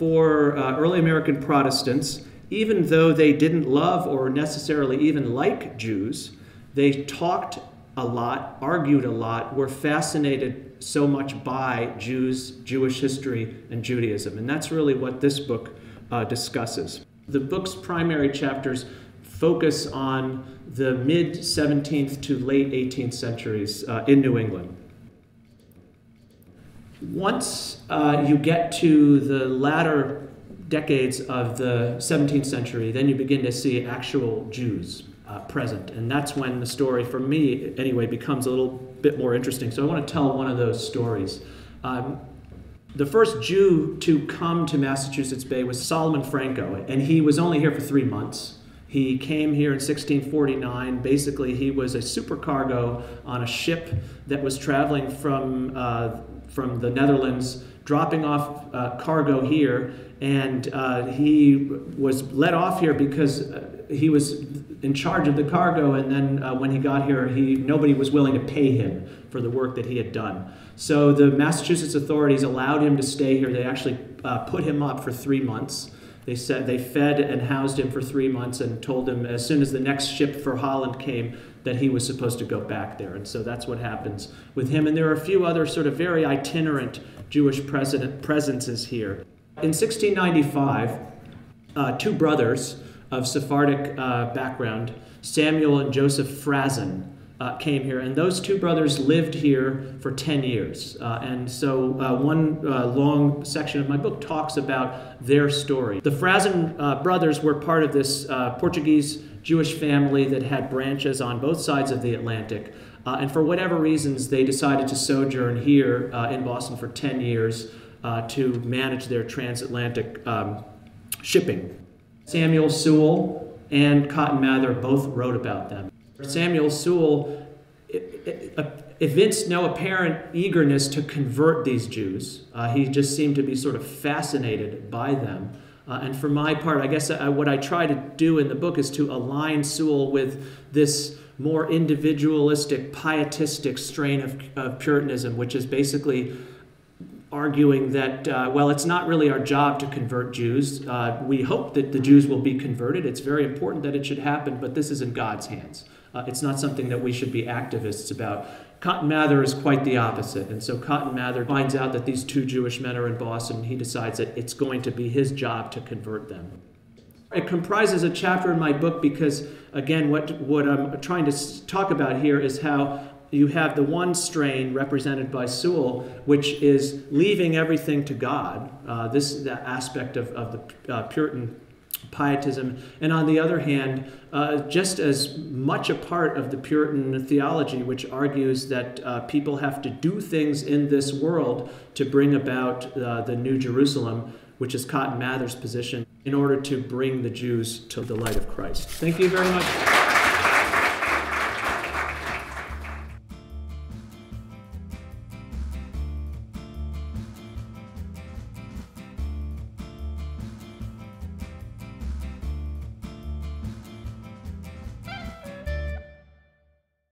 for early American Protestants, even though they didn't love or necessarily even like Jews, they talked a lot, argued a lot, were fascinated so much by Jews, Jewish history, and Judaism. And that's really what this book discusses. The book's primary chapters focus on the mid-17th to late 18th centuries in New England. Once you get to the latter decades of the 17th century, then you begin to see actual Jews present. And that's when the story, for me anyway, becomes a little bit more interesting. So I want to tell one of those stories. The first Jew to come to Massachusetts Bay was Solomon Franco, and he was only here for 3 months. He came here in 1649. Basically, he was a supercargo on a ship that was traveling from the Netherlands, dropping off cargo here, and he was let off here because he was in charge of the cargo, and then when he got here, nobody was willing to pay him for the work that he had done. So the Massachusetts authorities allowed him to stay here. They actually put him up for 3 months. They said they fed and housed him for 3 months and told him as soon as the next ship for Holland came that he was supposed to go back there. And so that's what happens with him. And there are a few other sort of very itinerant Jewish presences here. In 1695, 2 brothers of Sephardic background, Samuel and Joseph Frazen, came here, and those 2 brothers lived here for 10 years. And so one long section of my book talks about their story. The Frazen brothers were part of this Portuguese Jewish family that had branches on both sides of the Atlantic. And for whatever reasons, they decided to sojourn here in Boston for 10 years to manage their transatlantic shipping. Samuel Sewall and Cotton Mather both wrote about them. Samuel Sewall evinced no apparent eagerness to convert these Jews. He just seemed to be sort of fascinated by them. And for my part, I guess what I try to do in the book is to align Sewall with this more individualistic, pietistic strain of Puritanism, which is basically arguing that, well, it's not really our job to convert Jews. We hope that the Jews will be converted. It's very important that it should happen, but this is in God's hands. It's not something that we should be activists about. Cotton Mather is quite the opposite. And so Cotton Mather finds out that these 2 Jewish men are in Boston, and he decides that it's going to be his job to convert them. It comprises a chapter in my book because, again, what I'm trying to talk about here is how you have the one strain represented by Sewall, which is leaving everything to God, the aspect of the Puritan pietism, and on the other hand, just as much a part of the Puritan theology, which argues that people have to do things in this world to bring about the New Jerusalem, which is Cotton Mather's position, in order to bring the Jews to the light of Christ. Thank you very much.